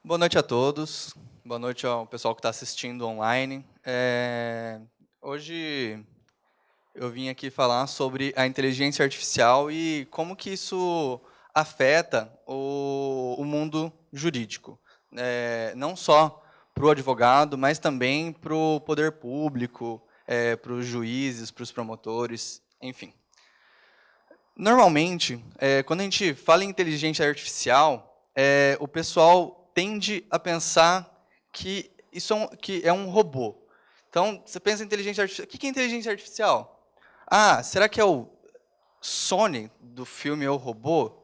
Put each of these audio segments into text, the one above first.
Boa noite a todos. Boa noite ao pessoal que está assistindo online. Hoje eu vim aqui falar sobre a inteligência artificial e como que isso afeta o mundo jurídico. Não só para o advogado, mas também para o poder público, para os juízes, para os promotores, enfim. Normalmente, quando a gente fala em inteligência artificial, o pessoal tende a pensar que isso é um robô. Então, você pensa em inteligência artificial. O que é inteligência artificial? Ah, será que é o Sony do filme O Robô?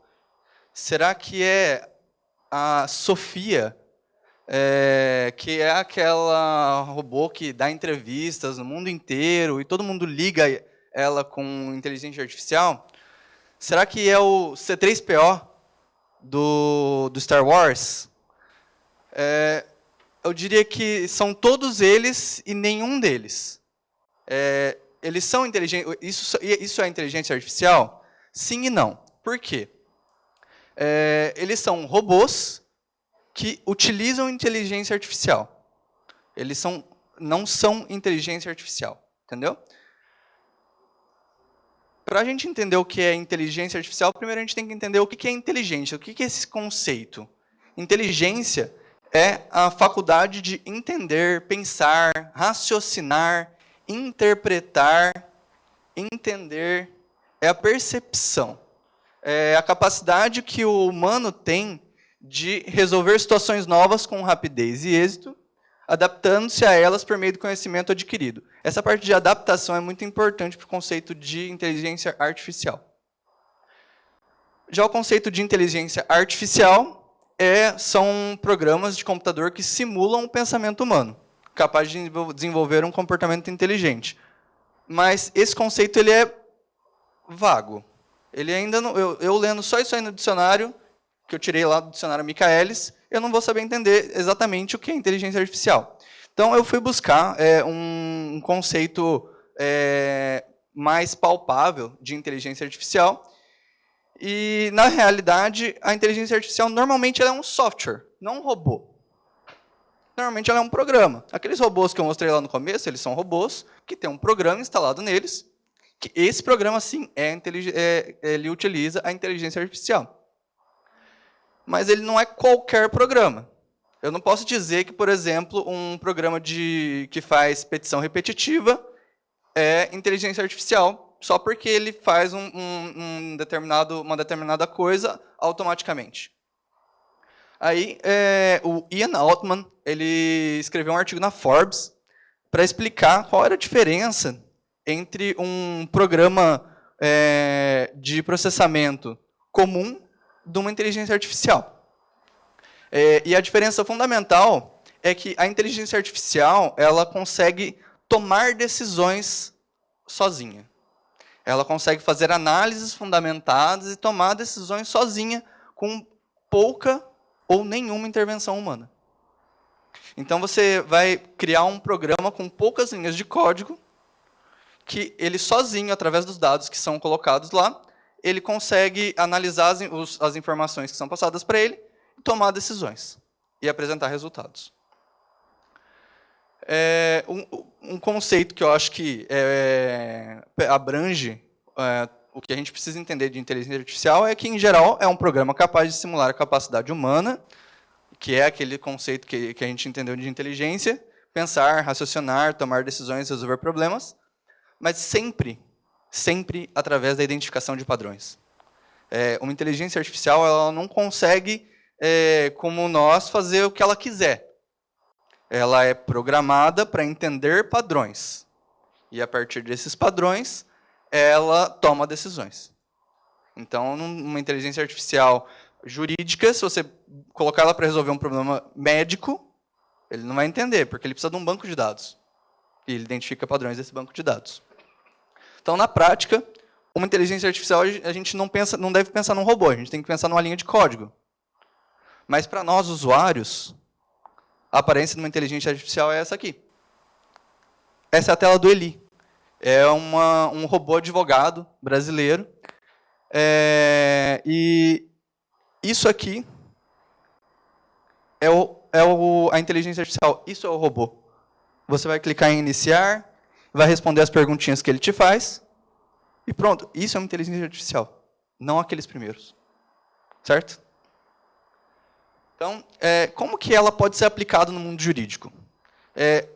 Será que é a Sofia, que é aquela robô que dá entrevistas no mundo inteiro e todo mundo liga ela com inteligência artificial? Será que é o C3PO do Star Wars? Eu diria que são todos eles e nenhum deles. Eles são inteligentes. Isso é inteligência artificial? Sim e não. Por quê? Eles são robôs que utilizam inteligência artificial. Não são inteligência artificial. Entendeu? Para a gente entender o que é inteligência artificial, primeiro a gente tem que entender o que é inteligência, o que é esse conceito. Inteligência é a faculdade de entender, pensar, raciocinar, interpretar, entender, é a percepção. É a capacidade que o humano tem de resolver situações novas com rapidez e êxito, adaptando-se a elas por meio do conhecimento adquirido. Essa parte de adaptação é muito importante para o conceito de inteligência artificial. Já o conceito de inteligência artificial são programas de computador que simulam o pensamento humano, capaz de desenvolver um comportamento inteligente. Mas esse conceito ele é vago. Ele ainda não, eu lendo só isso aí no dicionário, que eu tirei lá do dicionário Michaelis, eu não vou saber entender exatamente o que é inteligência artificial. Então, eu fui buscar um conceito mais palpável de inteligência artificial. E, na realidade, a inteligência artificial normalmente ela é um software, não um robô. Normalmente ela é um programa. Aqueles robôs que eu mostrei lá no começo, eles são robôs que têm um programa instalado neles, que esse programa, sim, ele utiliza a inteligência artificial. Mas ele não é qualquer programa. Eu não posso dizer que, por exemplo, um programa que faz petição repetitiva é inteligência artificial, só porque ele faz uma determinada coisa automaticamente. Aí, o Ian Altman ele escreveu um artigo na Forbes para explicar qual era a diferença entre um programa de processamento comum de uma inteligência artificial. E a diferença fundamental é que a inteligência artificial ela consegue tomar decisões sozinha. Ela consegue fazer análises fundamentadas e tomar decisões sozinha, com pouca ou nenhuma intervenção humana. Então, você vai criar um programa com poucas linhas de código, que ele sozinho, através dos dados que são colocados lá, ele consegue analisar as informações que são passadas para ele, tomar decisões e apresentar resultados. Um conceito que eu acho que abrange o que a gente precisa entender de inteligência artificial é que, em geral, é um programa capaz de simular a capacidade humana, que é aquele conceito que a gente entendeu de inteligência, pensar, raciocinar, tomar decisões, resolver problemas, mas sempre através da identificação de padrões. Uma inteligência artificial ela não consegue como nós, fazer o que ela quiser. Ela é programada para entender padrões. E, a partir desses padrões, ela toma decisões. Então, numa inteligência artificial jurídica, se você colocar ela para resolver um problema médico, ele não vai entender, porque ele precisa de um banco de dados. E ele identifica padrões desse banco de dados. Então, na prática, uma inteligência artificial, a gente não deve pensar num robô, a gente tem que pensar numa linha de código. Mas, para nós, usuários, a aparência de uma inteligência artificial é essa aqui. Essa é a tela do Eli. É um robô advogado brasileiro. E isso aqui a inteligência artificial. Isso é o robô. Você vai clicar em iniciar, vai responder as perguntinhas que ele te faz, e pronto. Isso é uma inteligência artificial, não aqueles primeiros. Certo? Então, como que ela pode ser aplicada no mundo jurídico?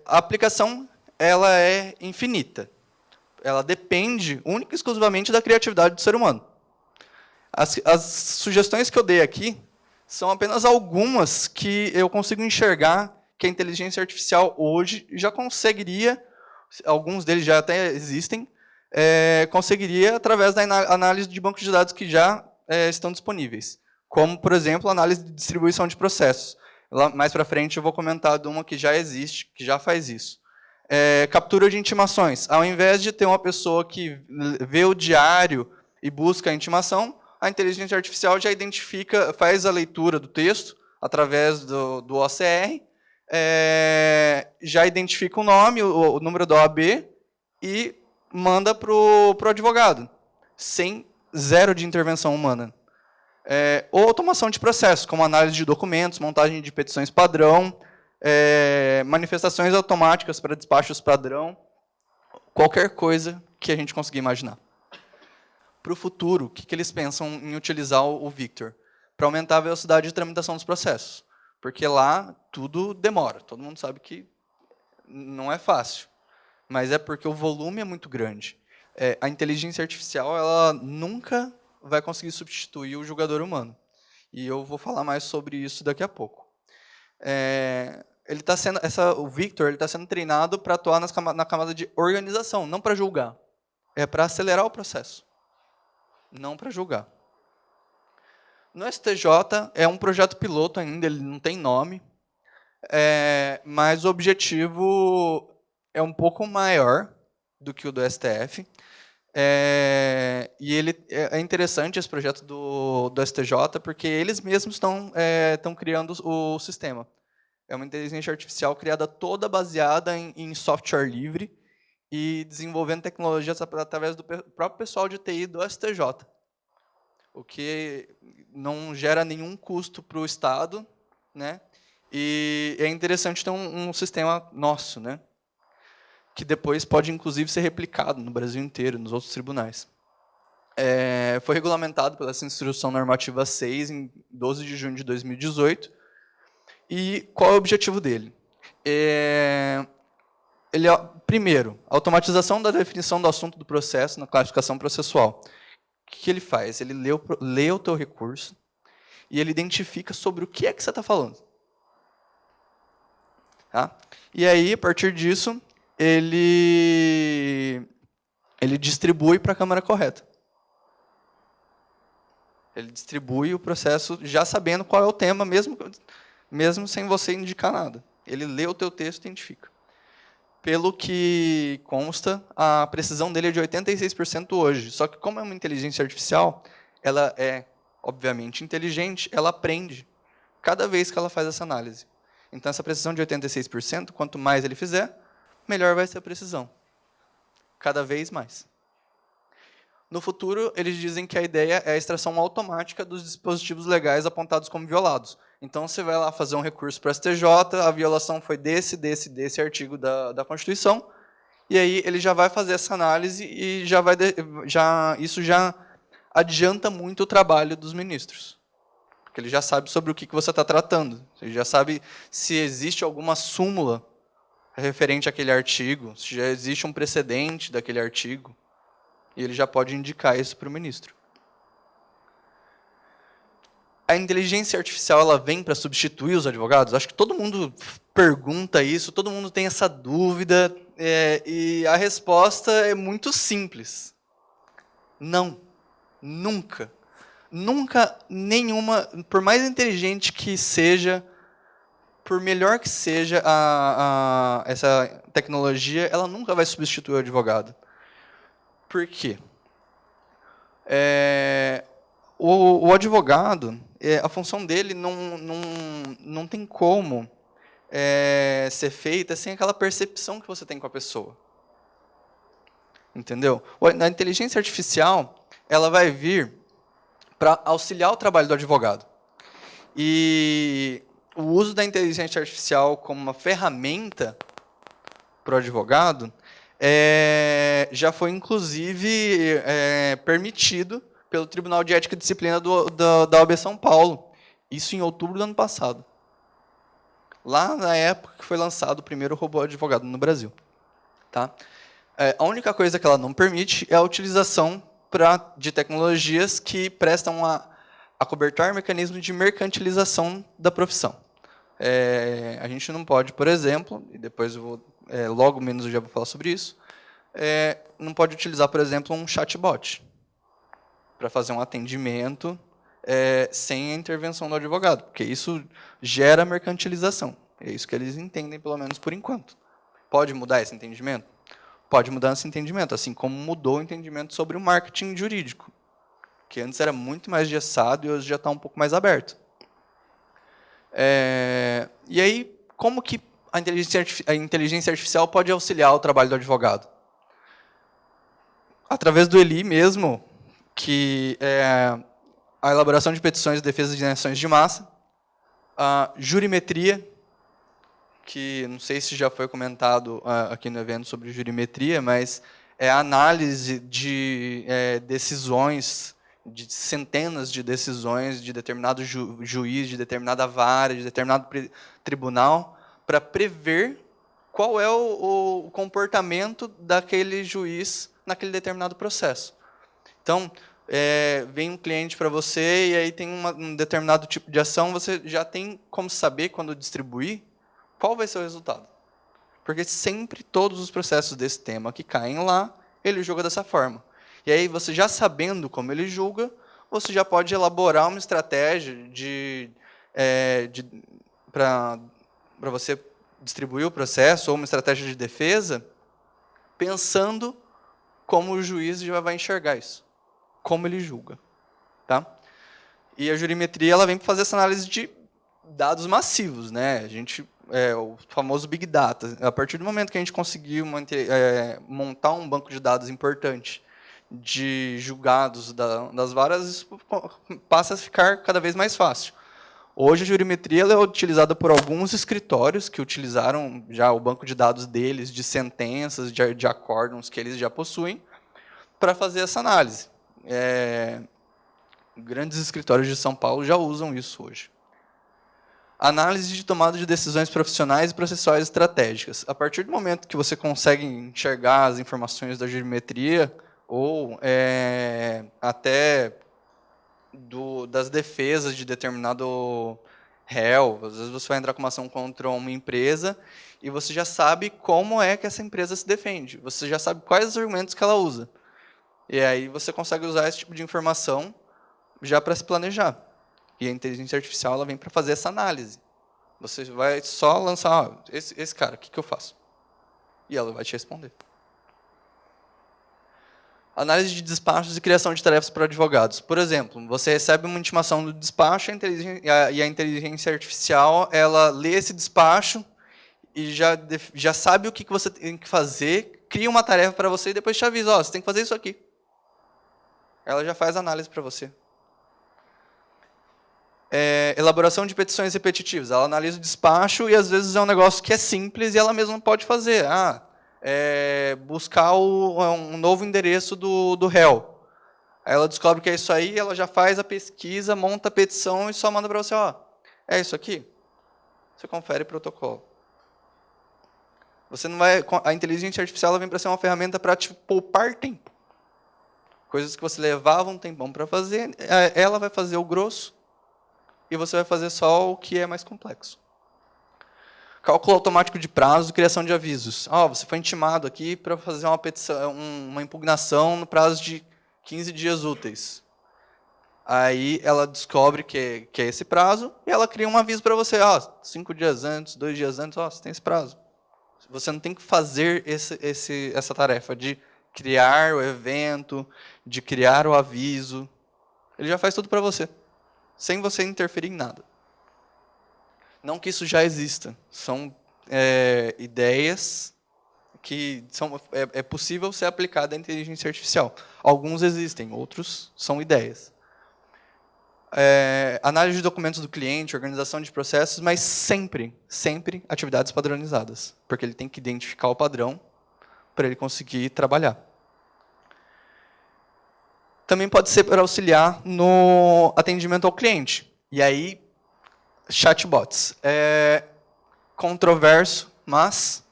A aplicação ela é infinita. Ela depende única e exclusivamente da criatividade do ser humano. As sugestões que eu dei aqui são apenas algumas que eu consigo enxergar que a inteligência artificial hoje já conseguiria, alguns deles já até existem, conseguiria através da análise de bancos de dados que já estão disponíveis. Como, por exemplo, a análise de distribuição de processos. Lá, mais para frente eu vou comentar de uma que já existe, que já faz isso. Captura de intimações. Ao invés de ter uma pessoa que vê o diário e busca a intimação, a inteligência artificial já identifica, faz a leitura do texto através do OCR, já identifica o nome, o número da OAB e manda para o advogado, sem zero de intervenção humana. Ou automação de processos, como análise de documentos, montagem de petições padrão, manifestações automáticas para despachos padrão, qualquer coisa que a gente conseguir imaginar. Para o futuro, o que eles pensam em utilizar o Victor? Para aumentar a velocidade de tramitação dos processos. Porque lá tudo demora. Todo mundo sabe que não é fácil. Mas é porque o volume é muito grande. A inteligência artificial ela nunca vai conseguir substituir o julgador humano. E eu vou falar mais sobre isso daqui a pouco. O Victor está sendo treinado para atuar na camada de organização, não para julgar. É para acelerar o processo, não para julgar. No STJ, é um projeto piloto ainda, ele não tem nome, mas o objetivo é um pouco maior do que o do STF. E é interessante esse projeto do STJ, porque eles mesmos estão criando o sistema. É uma inteligência artificial criada toda baseada em software livre e desenvolvendo tecnologias através do próprio pessoal de TI do STJ. O que não gera nenhum custo para o Estado, né? E é interessante ter um sistema nosso, né? Que depois pode, inclusive, ser replicado no Brasil inteiro, nos outros tribunais. Foi regulamentado pela Instrução Normativa 6, em 12 de junho de 2018. E qual é o objetivo dele? Primeiro, automatização da definição do assunto do processo na classificação processual. O que ele faz? Ele lê o teu recurso e ele identifica sobre o que é que você está falando. Tá? E aí, a partir disso, ele distribui para a Câmara correta. Ele distribui o processo já sabendo qual é o tema, mesmo sem você indicar nada. Ele lê o teu texto e identifica. Pelo que consta, a precisão dele é de 86% hoje. Só que, como é uma inteligência artificial, ela é, obviamente, inteligente, ela aprende cada vez que ela faz essa análise. Então, essa precisão de 86%, quanto mais ele fizer, melhor vai ser a precisão. Cada vez mais. No futuro, eles dizem que a ideia é a extração automática dos dispositivos legais apontados como violados. Então, você vai lá fazer um recurso para o STJ, a violação foi desse artigo da Constituição, e aí ele já vai fazer essa análise e isso já adianta muito o trabalho dos ministros. Porque ele já sabe sobre o que você está tratando. Ele já sabe se existe alguma súmula referente àquele artigo, se já existe um precedente daquele artigo, e ele já pode indicar isso para o ministro. A inteligência artificial ela vem para substituir os advogados? Acho que todo mundo pergunta isso, todo mundo tem essa dúvida, e a resposta é muito simples. Não. Nunca. Nunca nenhuma, por mais inteligente que seja, por melhor que seja essa tecnologia, ela nunca vai substituir o advogado. Por quê? O advogado, a função dele não tem como ser feita sem aquela percepção que você tem com a pessoa. Entendeu? A inteligência artificial ela vai vir para auxiliar o trabalho do advogado. E o uso da inteligência artificial como uma ferramenta para o advogado já foi, inclusive, permitido pelo Tribunal de Ética e Disciplina da OAB São Paulo. Isso em outubro do ano passado. Lá na época que foi lançado o primeiro robô advogado no Brasil. Tá? A única coisa que ela não permite é a utilização de tecnologias que prestam a cobertar mecanismos de mercantilização da profissão. A gente não pode, por exemplo, e depois eu vou, logo menos eu já vou falar sobre isso, não pode utilizar, por exemplo, um chatbot para fazer um atendimento sem a intervenção do advogado, porque isso gera mercantilização. É isso que eles entendem, pelo menos por enquanto. Pode mudar esse entendimento? Pode mudar esse entendimento, assim como mudou o entendimento sobre o marketing jurídico, que antes era muito mais engessado e hoje já está um pouco mais aberto. E aí, como que a inteligência artificial pode auxiliar o trabalho do advogado? Através do ELI mesmo, que é a elaboração de petições de defesa de ações de massa, a jurimetria, que não sei se já foi comentado aqui no evento sobre jurimetria, mas é a análise de decisões, de centenas de decisões de determinado juiz, de determinada vara, de determinado tribunal, para prever qual é o comportamento daquele juiz naquele determinado processo. Então, vem um cliente para você e aí tem um determinado tipo de ação, você já tem como saber, quando distribuir, qual vai ser o resultado. Porque sempre todos os processos desse tema que caem lá, ele julga dessa forma. E aí, você já sabendo como ele julga, você já pode elaborar uma estratégia para você distribuir o processo, ou uma estratégia de defesa, pensando como o juiz já vai enxergar isso, como ele julga. Tá? E a jurimetria ela vem para fazer essa análise de dados massivos, né? O famoso Big Data. A partir do momento que a gente conseguiu montar um banco de dados importante de julgados das varas, isso passa a ficar cada vez mais fácil. Hoje, a jurimetria ela é utilizada por alguns escritórios que utilizaram já o banco de dados deles, de sentenças, de acórdãos que eles já possuem, para fazer essa análise. Grandes escritórios de São Paulo já usam isso hoje. Análise de tomada de decisões profissionais e processuais estratégicas. A partir do momento que você consegue enxergar as informações da jurimetria, ou até das defesas de determinado réu, às vezes você vai entrar com uma ação contra uma empresa e você já sabe como é que essa empresa se defende, você já sabe quais os argumentos que ela usa. E aí você consegue usar esse tipo de informação já para se planejar. E a inteligência artificial ela vem para fazer essa análise. Você vai só lançar, esse cara, o que eu faço? E ela vai te responder. Análise de despachos e criação de tarefas para advogados. Por exemplo, você recebe uma intimação do despacho e a inteligência artificial ela lê esse despacho e já sabe o que você tem que fazer, cria uma tarefa para você e depois te avisa, você tem que fazer isso aqui. Ela já faz a análise para você. Elaboração de petições repetitivas. Ela analisa o despacho e, às vezes, é um negócio que é simples e ela mesma pode fazer. Buscar um novo endereço do réu. Aí ela descobre que é isso aí, ela já faz a pesquisa, monta a petição e só manda para você, é isso aqui? Você confere o protocolo. A inteligência artificial ela vem para ser uma ferramenta para te poupar tempo. Coisas que você levava um tempão para fazer, ela vai fazer o grosso, e você vai fazer só o que é mais complexo. Cálculo automático de prazo e criação de avisos. Você foi intimado aqui para fazer uma petição, uma impugnação no prazo de 15 dias úteis. Aí ela descobre que é esse prazo e ela cria um aviso para você. 5 dias antes, 2 dias antes, você tem esse prazo. Você não tem que fazer essa tarefa de criar o evento, de criar o aviso. Ele já faz tudo para você, sem você interferir em nada. Não que isso já exista. São ideias que é possível ser aplicada à inteligência artificial. Alguns existem, outros são ideias. análise de documentos do cliente, organização de processos, mas sempre atividades padronizadas, porque ele tem que identificar o padrão para ele conseguir trabalhar. Também pode ser para auxiliar no atendimento ao cliente. E aí, chatbots. É controverso, mas,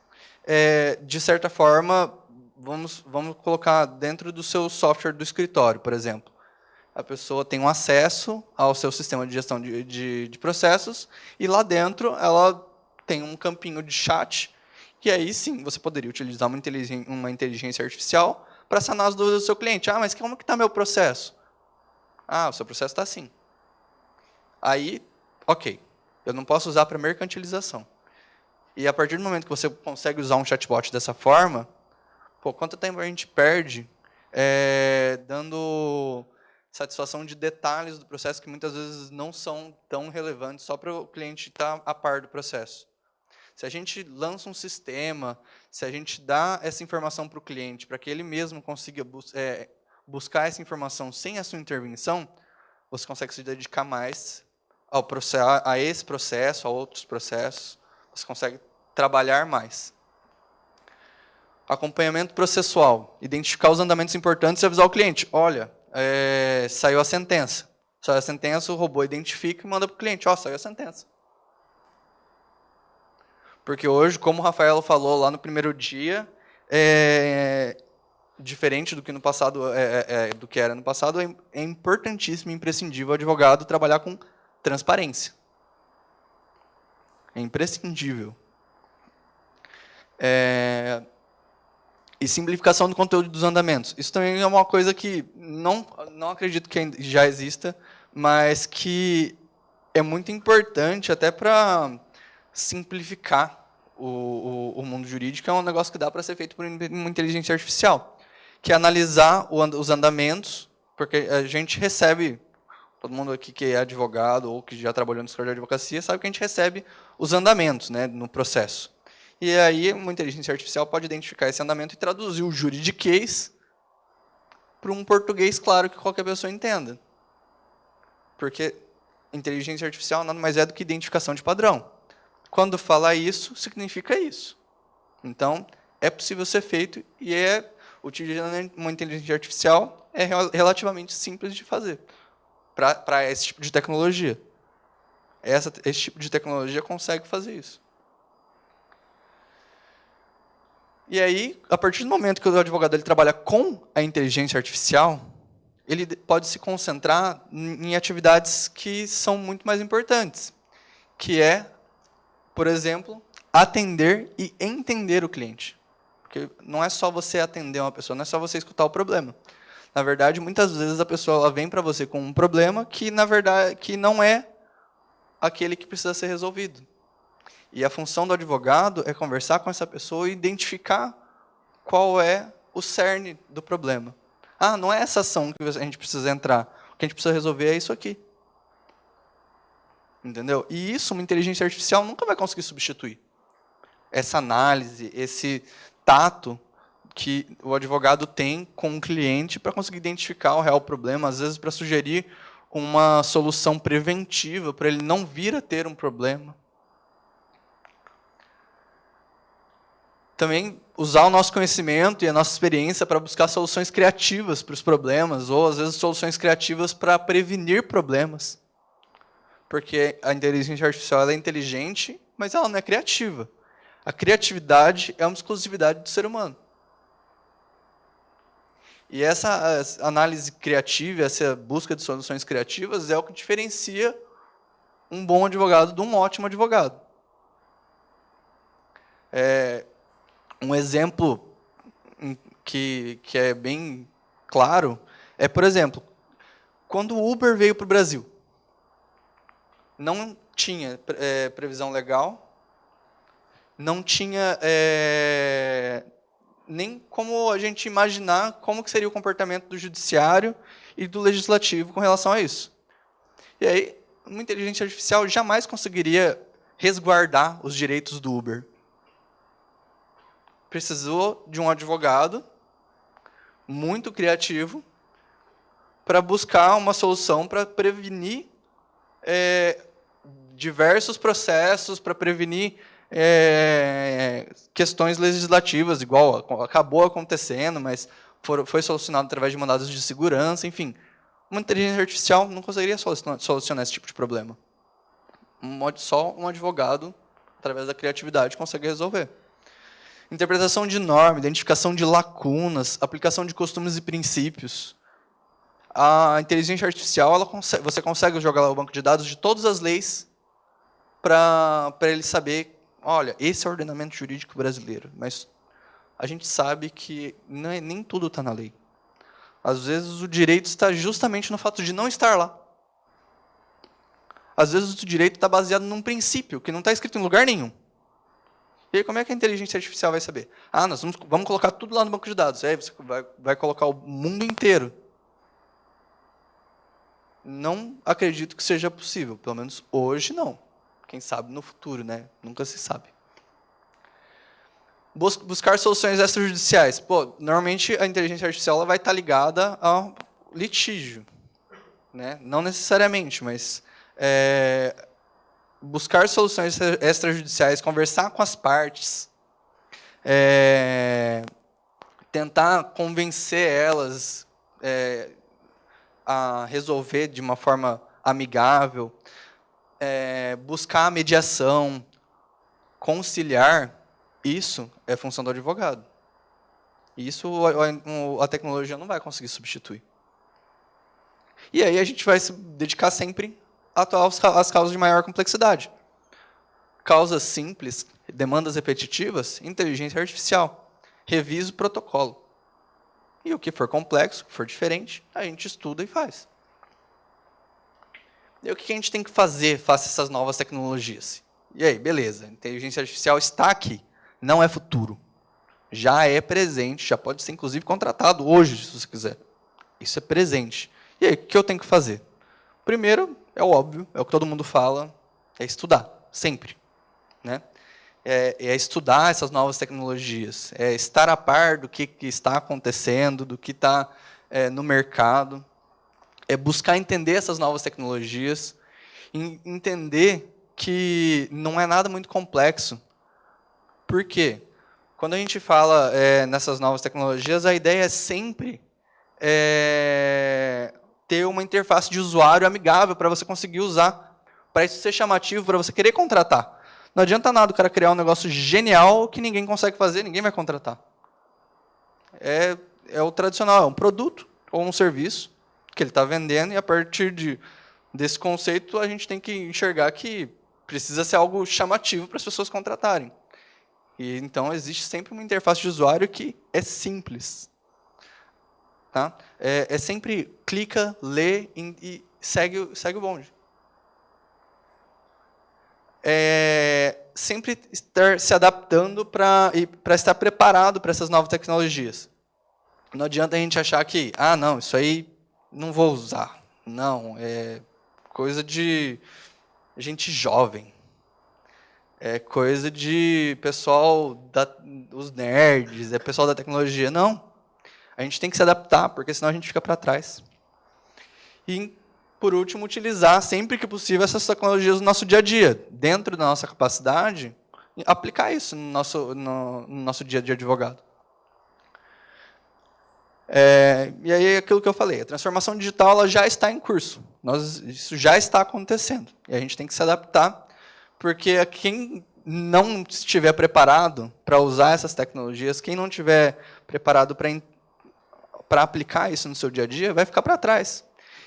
de certa forma, vamos colocar dentro do seu software do escritório, por exemplo. A pessoa tem um acesso ao seu sistema de gestão de processos, e lá dentro ela tem um campinho de chat, que aí sim você poderia utilizar uma inteligência artificial para sanar as dúvidas do seu cliente. Ah, mas como que está meu processo? Ah, o seu processo está assim. Aí, ok, eu não posso usar para mercantilização. E a partir do momento que você consegue usar um chatbot dessa forma, pô, quanto tempo a gente perde dando satisfação de detalhes do processo que muitas vezes não são tão relevantes só para o cliente estar a par do processo. Se a gente lança um sistema, se a gente dá essa informação para o cliente, para que ele mesmo consiga buscar essa informação sem a sua intervenção, você consegue se dedicar mais ao processo, a esse processo, a outros processos, você consegue trabalhar mais. Acompanhamento processual, identificar os andamentos importantes e avisar o cliente, olha, saiu a sentença. Saiu a sentença, o robô identifica e manda para o cliente, ó, saiu a sentença. Porque hoje, como o Rafael falou lá no primeiro dia, diferente do que no passado, do que era no passado, é importantíssimo e imprescindível o advogado trabalhar com transparência. É imprescindível. E simplificação do conteúdo dos andamentos. Isso também é uma coisa que não acredito que já exista, mas que é muito importante até para simplificar o mundo jurídico. É um negócio que dá para ser feito por uma inteligência artificial, que é analisar os andamentos, porque a gente recebe, todo mundo aqui que é advogado ou que já trabalhou no escritório de advocacia sabe que a gente recebe os andamentos, né, no processo. E aí uma inteligência artificial pode identificar esse andamento e traduzir o juridiquês para um português claro que qualquer pessoa entenda. Porque inteligência artificial nada mais é do que identificação de padrão. Quando fala isso, significa isso. Então, é possível ser feito e utilizando uma inteligência artificial é relativamente simples de fazer para esse tipo de tecnologia. Esse tipo de tecnologia consegue fazer isso. E aí, a partir do momento que o advogado ele trabalha com a inteligência artificial, ele pode se concentrar em atividades que são muito mais importantes, que é, por exemplo, atender e entender o cliente. Porque não é só você atender uma pessoa, não é só você escutar o problema. Na verdade, muitas vezes a pessoa ela vem para você com um problema que, na verdade, que não é aquele que precisa ser resolvido. E a função do advogado é conversar com essa pessoa e identificar qual é o cerne do problema. Ah, não é essa ação que a gente precisa entrar. O que a gente precisa resolver é isso aqui. Entendeu? E isso uma inteligência artificial nunca vai conseguir substituir. Essa análise, esse tato que o advogado tem com o cliente para conseguir identificar o real problema, às vezes para sugerir uma solução preventiva para ele não vir a ter um problema. Também usar o nosso conhecimento e a nossa experiência para buscar soluções criativas para os problemas, ou às vezes soluções criativas para prevenir problemas. Porque a inteligência artificial ela é inteligente, mas ela não é criativa. A criatividade é uma exclusividade do ser humano. E essa análise criativa, essa busca de soluções criativas é o que diferencia um bom advogado de um ótimo advogado. Um exemplo que é bem claro é, por exemplo, quando o Uber veio para o Brasil, não tinha previsão legal, não tinha nem como a gente imaginar como que seria o comportamento do judiciário e do legislativo com relação a isso. E aí, uma inteligência artificial jamais conseguiria resguardar os direitos do Uber. Precisou de um advogado muito criativo para buscar uma solução para prevenir diversos processos, para prevenir questões legislativas, igual acabou acontecendo, mas foi solucionado através de mandados de segurança, enfim. Uma inteligência artificial não conseguiria solucionar esse tipo de problema. Só um advogado, através da criatividade, consegue resolver. Interpretação de norma, identificação de lacunas, aplicação de costumes e princípios. A inteligência artificial, você consegue jogar lá o banco de dados de todas as leis para ele saber, olha, esse é o ordenamento jurídico brasileiro, mas a gente sabe que nem tudo está na lei. Às vezes o direito está justamente no fato de não estar lá. Às vezes o direito está baseado num princípio que não está escrito em lugar nenhum. E aí, como é que a inteligência artificial vai saber? Ah, nós vamos colocar tudo lá no banco de dados. Aí você vai colocar o mundo inteiro. Não acredito que seja possível. Pelo menos hoje, não. Quem sabe no futuro, né? Nunca se sabe. Buscar soluções extrajudiciais. Pô, normalmente a inteligência artificial ela vai estar ligada ao litígio, né? Não necessariamente, mas buscar soluções extrajudiciais, conversar com as partes, tentar convencer elas a resolver de uma forma amigável, buscar a mediação, conciliar. Isso é função do advogado. Isso a tecnologia não vai conseguir substituir. E aí a gente vai se dedicar sempre a atuar as causas de maior complexidade. Causas simples, demandas repetitivas, inteligência artificial. Revisa o protocolo. E o que for complexo, o que for diferente, a gente estuda e faz. E o que a gente tem que fazer face a essas novas tecnologias? E aí, beleza, a inteligência artificial está aqui. Não é futuro. Já é presente, já pode ser, inclusive, contratado hoje, se você quiser. Isso é presente. E aí, o que eu tenho que fazer? Primeiro, é óbvio, é o que todo mundo fala, é estudar, sempre. Né? É estudar essas novas tecnologias, é estar a par do que está acontecendo, do que está no mercado, é buscar entender essas novas tecnologias, entender que não é nada muito complexo. Por quê? Quando a gente fala nessas novas tecnologias, a ideia é sempre ter uma interface de usuário amigável para você conseguir usar, para isso ser chamativo, para você querer contratar. Não adianta nada o cara criar um negócio genial que ninguém consegue fazer, ninguém vai contratar. É o tradicional, é um produto ou um serviço que ele está vendendo, e a partir desse conceito a gente tem que enxergar que precisa ser algo chamativo para as pessoas contratarem. E, então, existe sempre uma interface de usuário que é simples. Tá? Sempre clica, lê e segue o bonde. Sempre estar se adaptando para estar preparado para essas novas tecnologias. Não adianta a gente achar que, não, isso aí não vou usar. Não, é coisa de gente jovem. É coisa de pessoal, os nerds, é pessoal da tecnologia. Não. A gente tem que se adaptar, porque senão a gente fica para trás. E, por último, utilizar sempre que possível essas tecnologias no nosso dia a dia, dentro da nossa capacidade, aplicar isso no nosso dia a dia de advogado. E aí é aquilo que eu falei, a transformação digital ela já está em curso. Isso já está acontecendo. E a gente tem que se adaptar, porque quem não estiver preparado para usar essas tecnologias, quem não estiver preparado para aplicar isso no seu dia a dia, vai ficar para trás.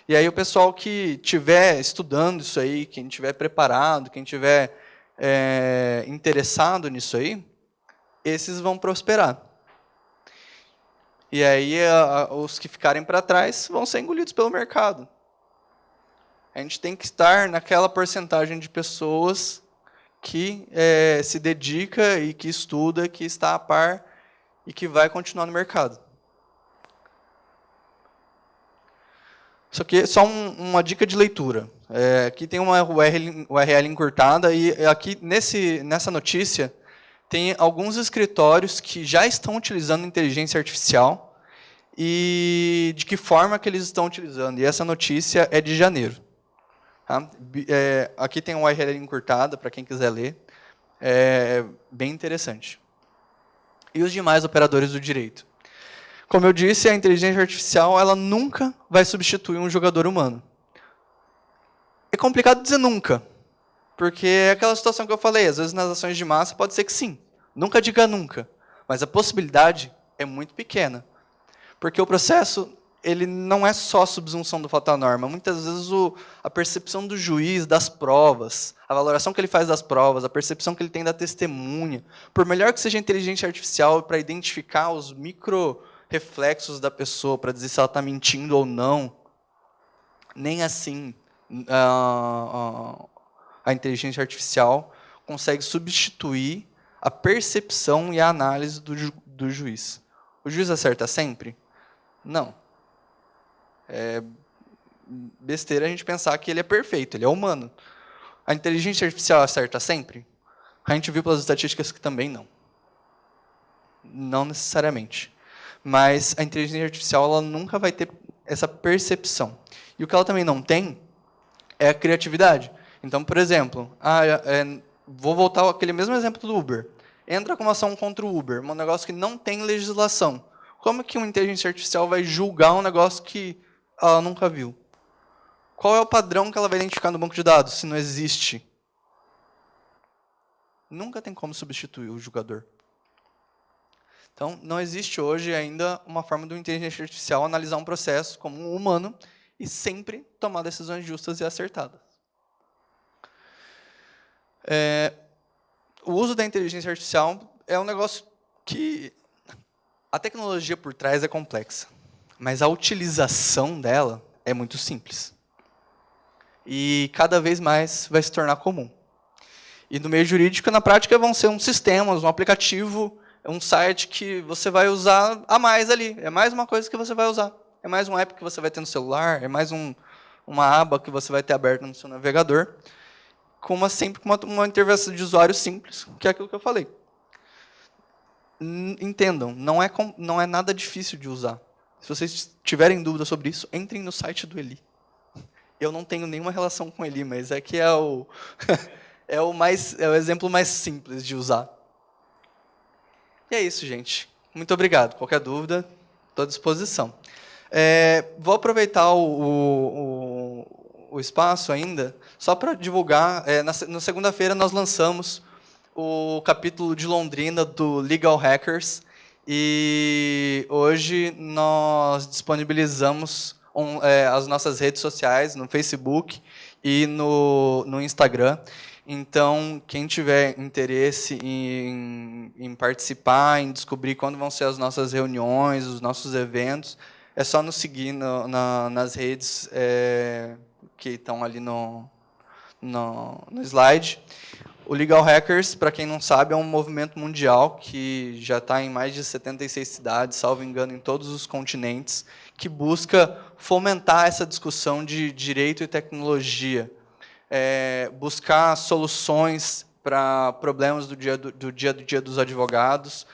E aí o pessoal que estiver estudando isso aí, quem estiver preparado, quem estiver interessado nisso aí, esses vão prosperar. E aí os que ficarem para trás vão ser engolidos pelo mercado. A gente tem que estar naquela porcentagem de pessoas que se dedica e que estuda, que está a par e que vai continuar no mercado. Isso aqui é só uma dica de leitura. Aqui tem uma URL encurtada e aqui nessa notícia tem alguns escritórios que já estão utilizando inteligência artificial e de que forma que eles estão utilizando. E essa notícia é de janeiro. Tá? Aqui tem uma URL encurtada, para quem quiser ler. É bem interessante. E os demais operadores do direito? Como eu disse, a inteligência artificial ela nunca vai substituir um jogador humano. É complicado dizer nunca, porque é aquela situação que eu falei, às vezes nas ações de massa pode ser que sim. Nunca diga nunca, mas a possibilidade é muito pequena. Porque o processo ele não é só a subsunção do fato à norma. Muitas vezes a percepção do juiz das provas, a valoração que ele faz das provas, a percepção que ele tem da testemunha, por melhor que seja a inteligência artificial para identificar os micro-reflexos da pessoa, para dizer se ela está mentindo ou não, nem assim a inteligência artificial consegue substituir a percepção e a análise do juiz. O juiz acerta sempre? Não. É besteira a gente pensar que ele é perfeito, ele é humano. A inteligência artificial acerta sempre? A gente viu pelas estatísticas que também não. Não necessariamente. Mas a inteligência artificial ela nunca vai ter essa percepção. E o que ela também não tem é a criatividade. Então, por exemplo, vou voltar àquele mesmo exemplo do Uber. Entra com uma ação contra o Uber, um negócio que não tem legislação. Como que uma inteligência artificial vai julgar um negócio que ela nunca viu? Qual é o padrão que ela vai identificar no banco de dados, se não existe? Nunca tem como substituir o julgador. Então, não existe hoje ainda uma forma do inteligência artificial analisar um processo como um humano e sempre tomar decisões justas e acertadas. O uso da inteligência artificial é um negócio que a tecnologia por trás é complexa, mas a utilização dela é muito simples. E cada vez mais vai se tornar comum. E no meio jurídico, na prática, vão ser uns sistemas, um aplicativo, um site que você vai usar a mais ali. É mais uma coisa que você vai usar. É mais um app que você vai ter no celular, é mais uma aba que você vai ter aberta no seu navegador, sempre com uma interface de usuário simples, que é aquilo que eu falei. Entendam, não é nada difícil de usar. Se vocês tiverem dúvida sobre isso, entrem no site do Eli. Eu não tenho nenhuma relação com Eli, mas é que é o exemplo mais simples de usar. E é isso, gente. Muito obrigado. Qualquer dúvida, estou à disposição. Vou aproveitar o espaço ainda, só para divulgar. Na segunda-feira nós lançamos o capítulo de Londrina do Legal Hackers, e hoje nós disponibilizamos as nossas redes sociais, no Facebook e no Instagram. Então, quem tiver interesse em participar, em descobrir quando vão ser as nossas reuniões, os nossos eventos, é só nos seguir nas redes que estão ali no slide. O Legal Hackers, para quem não sabe, é um movimento mundial que já está em mais de 76 cidades, salvo engano, em todos os continentes, que busca fomentar essa discussão de direito e tecnologia, buscar soluções para problemas do dia a dia dos advogados.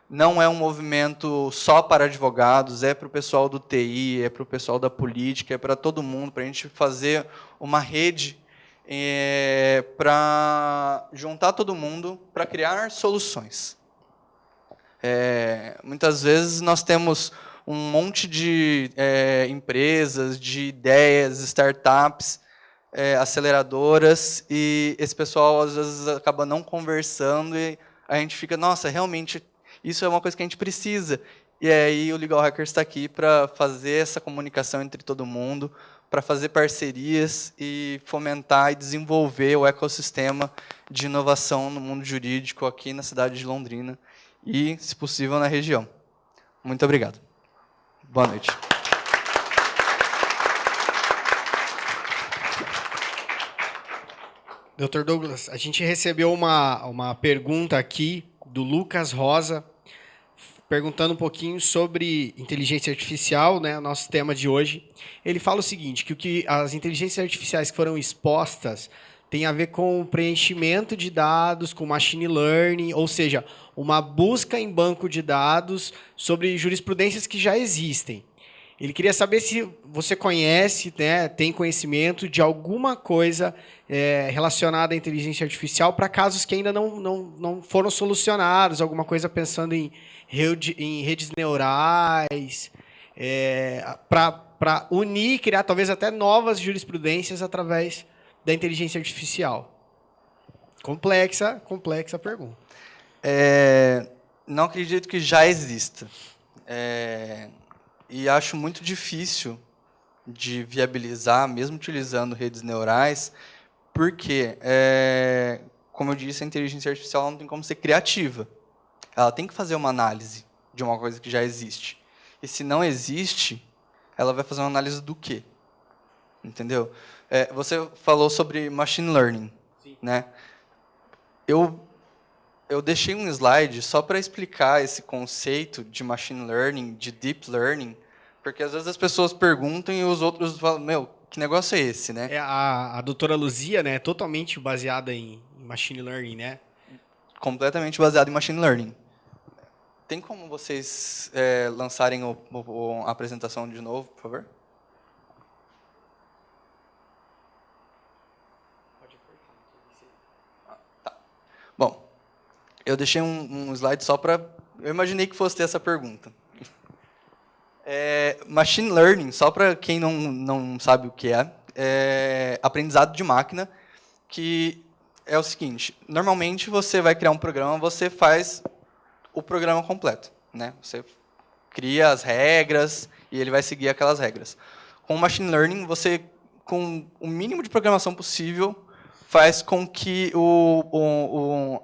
Não é um movimento só para advogados, é para o pessoal do TI, é para o pessoal da política, é para todo mundo, para a gente fazer uma rede para juntar todo mundo, para criar soluções. Muitas vezes nós temos um monte de empresas, de ideias, startups, aceleradoras, e esse pessoal às vezes acaba não conversando e a gente fica, nossa, realmente isso é uma coisa que a gente precisa. E aí o Legal Hackers está aqui para fazer essa comunicação entre todo mundo, para fazer parcerias e fomentar e desenvolver o ecossistema de inovação no mundo jurídico aqui na cidade de Londrina e, se possível, na região. Muito obrigado. Boa noite. Dr. Douglas, a gente recebeu uma pergunta aqui do Lucas Rosa, perguntando um pouquinho sobre inteligência artificial, né, o nosso tema de hoje. Ele fala o seguinte, que as inteligências artificiais que foram expostas tem a ver com o preenchimento de dados, com machine learning, ou seja, uma busca em banco de dados sobre jurisprudências que já existem. Ele queria saber se você conhece, né, tem conhecimento de alguma coisa relacionada à inteligência artificial para casos que ainda não foram solucionados, alguma coisa pensando em redes neurais, para unir e criar talvez até novas jurisprudências através da inteligência artificial. Complexa pergunta. Não acredito que já exista. E acho muito difícil de viabilizar, mesmo utilizando redes neurais, porque, como eu disse, a inteligência artificial não tem como ser criativa. Ela tem que fazer uma análise de uma coisa que já existe. E se não existe, ela vai fazer uma análise do quê? Entendeu? Você falou sobre machine learning. Sim. Né? Eu deixei um slide só para explicar esse conceito de machine learning, de deep learning, porque às vezes as pessoas perguntam e os outros falam, meu, que negócio é esse, né? A doutora Luzia, né, é totalmente baseada em machine learning, né? Completamente baseado em machine learning. Tem como vocês lançarem a apresentação de novo, por favor? Tá. Bom, eu deixei um slide só para... Eu imaginei que fosse ter essa pergunta. Machine Learning, só para quem não sabe o que é aprendizado de máquina, que é o seguinte, normalmente você vai criar um programa, você faz o programa completo. Né? Você cria as regras e ele vai seguir aquelas regras. Com o Machine Learning, você, com o mínimo de programação possível, faz com que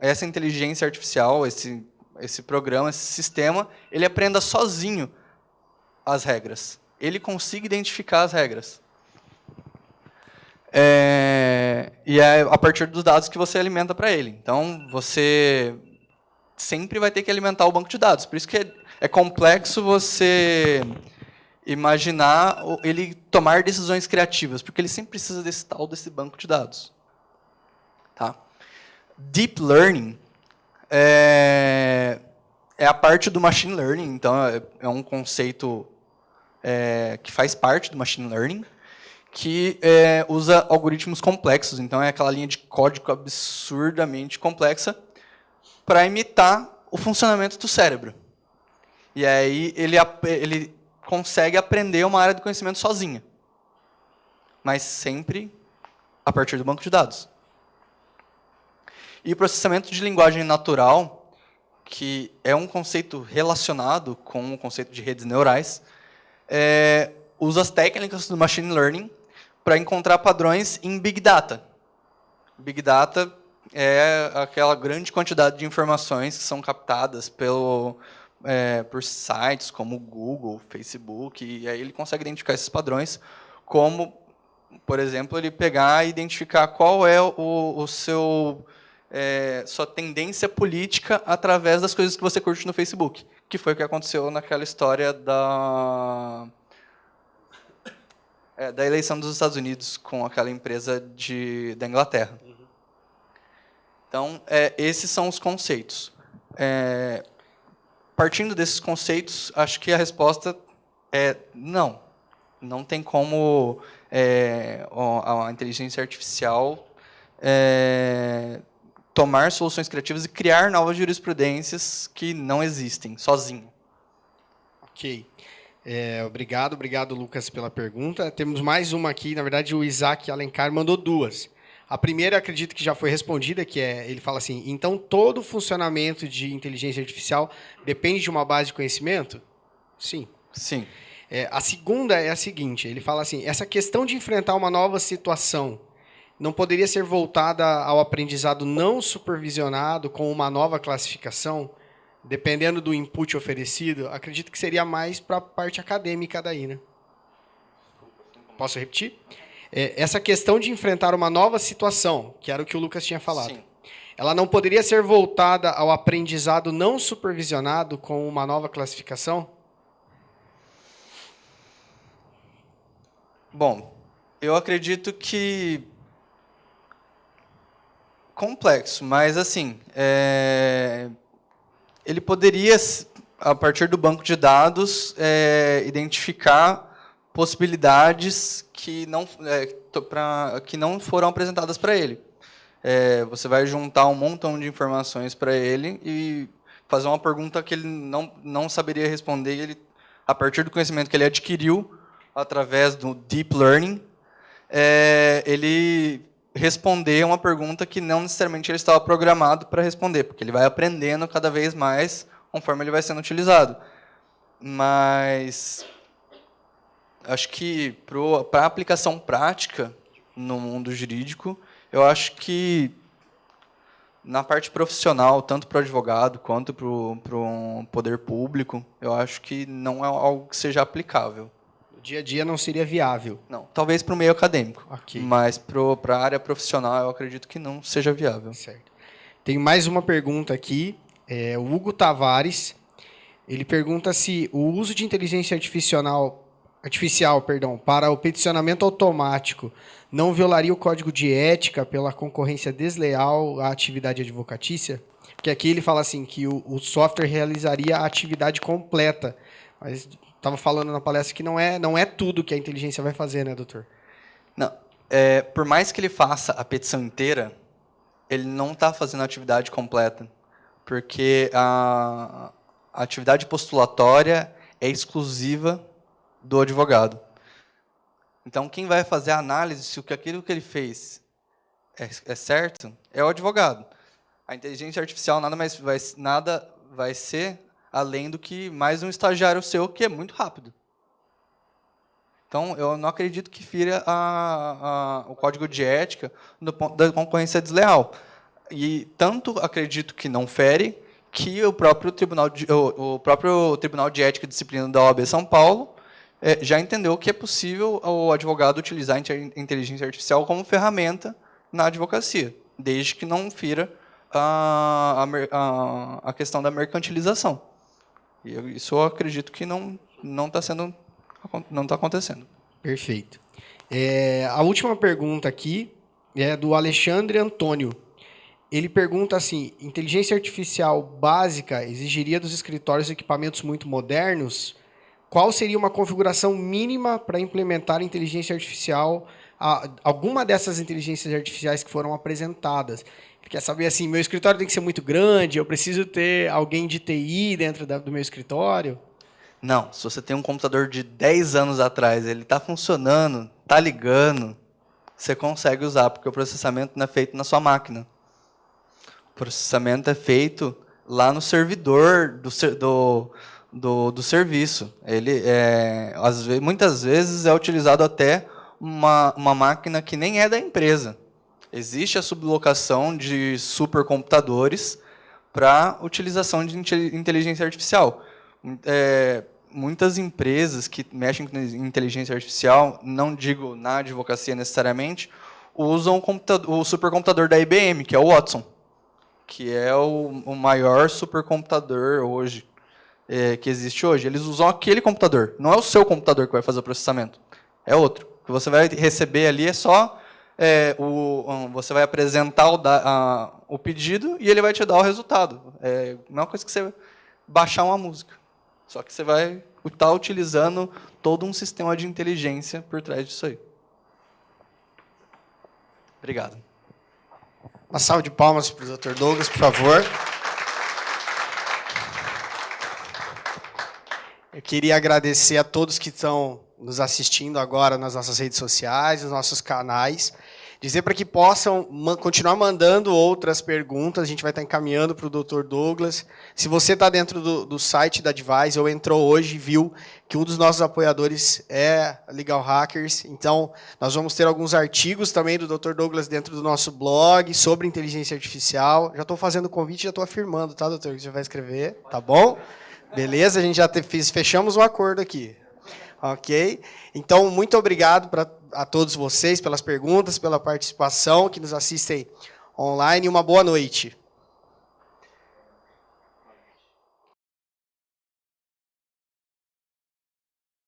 essa inteligência artificial, esse programa, esse sistema, ele aprenda sozinho as regras. Ele consiga identificar as regras. E é a partir dos dados que você alimenta para ele. Então, você sempre vai ter que alimentar o banco de dados. Por isso que é complexo você imaginar ele tomar decisões criativas, porque ele sempre precisa desse banco de dados. Tá? Deep Learning é a parte do Machine Learning, então é um conceito que faz parte do Machine Learning, que usa algoritmos complexos, então é aquela linha de código absurdamente complexa para imitar o funcionamento do cérebro. E aí ele consegue aprender uma área de conhecimento sozinha, mas sempre a partir do banco de dados. E o processamento de linguagem natural, que é um conceito relacionado com o conceito de redes neurais, usa as técnicas do Machine Learning para encontrar padrões em Big Data. Big Data é aquela grande quantidade de informações que são captadas por sites como Google, Facebook, e aí ele consegue identificar esses padrões, como, por exemplo, ele pegar e identificar qual é sua tendência política através das coisas que você curte no Facebook, que foi o que aconteceu naquela história da eleição dos Estados Unidos com aquela empresa da Inglaterra. Então, esses são os conceitos. Partindo desses conceitos, acho que a resposta é não. Não tem como a inteligência artificial tomar soluções criativas e criar novas jurisprudências que não existem, sozinho. Ok. Obrigado, Lucas, pela pergunta. Temos mais uma aqui. Na verdade, o Isaac Alencar mandou duas. A primeira, acredito que já foi respondida, que ele fala assim, então todo funcionamento de inteligência artificial depende de uma base de conhecimento? Sim. Sim. A segunda é a seguinte, ele fala assim, essa questão de enfrentar uma nova situação não poderia ser voltada ao aprendizado não supervisionado com uma nova classificação, dependendo do input oferecido? Acredito que seria mais para a parte acadêmica daí, né? Posso repetir? Essa questão de enfrentar uma nova situação, que era o que o Lucas tinha falado, sim, ela não poderia ser voltada ao aprendizado não supervisionado com uma nova classificação? Bom, eu acredito que complexo, mas assim, ele poderia, a partir do banco de dados, identificar possibilidades que não foram apresentadas para ele. Você vai juntar um montão de informações para ele e fazer uma pergunta que ele não saberia responder, e ele, a partir do conhecimento que ele adquiriu através do deep learning, ele responder uma pergunta que não necessariamente ele estava programado para responder, porque ele vai aprendendo cada vez mais conforme ele vai sendo utilizado. Mas acho que para a aplicação prática no mundo jurídico, eu acho que na parte profissional, tanto para o advogado quanto para o poder público, eu acho que não é algo que seja aplicável. No dia a dia não seria viável? Não, talvez para o meio acadêmico, okay. Mas para a área profissional eu acredito que não seja viável. Certo. Tem mais uma pergunta aqui, o Hugo Tavares, ele pergunta se o uso de inteligência artificial, para o peticionamento automático não violaria o código de ética pela concorrência desleal à atividade advocatícia? Porque aqui ele fala assim, que o software realizaria a atividade completa, mas estava falando na palestra que não é tudo que a inteligência vai fazer, né, doutor? Não, por mais que ele faça a petição inteira, ele não está fazendo a atividade completa, porque a atividade postulatória é exclusiva do advogado. Então, quem vai fazer a análise se aquilo que ele fez é certo é o advogado. A inteligência artificial nada vai ser além do que mais um estagiário seu, que é muito rápido. Então, eu não acredito que fira o código de ética no ponto da concorrência desleal. E tanto acredito que não fere, que o próprio Tribunal de Ética e Disciplina da OAB São Paulo já entendeu que é possível o advogado utilizar a inteligência artificial como ferramenta na advocacia, desde que não fira a questão da mercantilização. E isso eu acredito que não está acontecendo. Perfeito. A última pergunta aqui é do Alexandre Antônio. Ele pergunta assim, inteligência artificial básica exigiria dos escritórios equipamentos muito modernos? Qual seria uma configuração mínima para implementar inteligência artificial, alguma dessas inteligências artificiais que foram apresentadas? Ele quer saber assim, meu escritório tem que ser muito grande, eu preciso ter alguém de TI dentro do meu escritório? Não, se você tem um computador de 10 anos atrás, ele está funcionando, está ligando, você consegue usar, porque o processamento não é feito na sua máquina. O processamento é feito lá no servidor do serviço. Ele muitas vezes é utilizado até uma máquina que nem é da empresa. Existe a sublocação de supercomputadores para utilização de inteligência artificial. Muitas empresas que mexem com inteligência artificial, não digo na advocacia necessariamente, usam o supercomputador da IBM, que é o Watson, que é o maior supercomputador hoje, que existe hoje. Eles usam aquele computador. Não é o seu computador que vai fazer o processamento. É outro. O que você vai receber ali é só... você vai apresentar o pedido e ele vai te dar o resultado. É a mesma coisa que você baixar uma música. Só que você vai estar utilizando todo um sistema de inteligência por trás disso aí. Obrigado. Uma salva de palmas para o Dr. Douglas, por favor. Eu queria agradecer a todos que estão nos assistindo agora nas nossas redes sociais, nos nossos canais. Dizer para que possam continuar mandando outras perguntas, a gente vai estar encaminhando para o Dr. Douglas. Se você está dentro do site da Advise ou entrou hoje e viu que um dos nossos apoiadores é a Legal Hackers, então nós vamos ter alguns artigos também do Dr. Douglas dentro do nosso blog sobre inteligência artificial. Já estou fazendo o convite, já estou afirmando, tá, doutor? Que você vai escrever, tá bom? Beleza, a gente já fechamos um acordo aqui. Ok? Então, muito obrigado a todos vocês pelas perguntas, pela participação, que nos assistem online, e uma boa noite.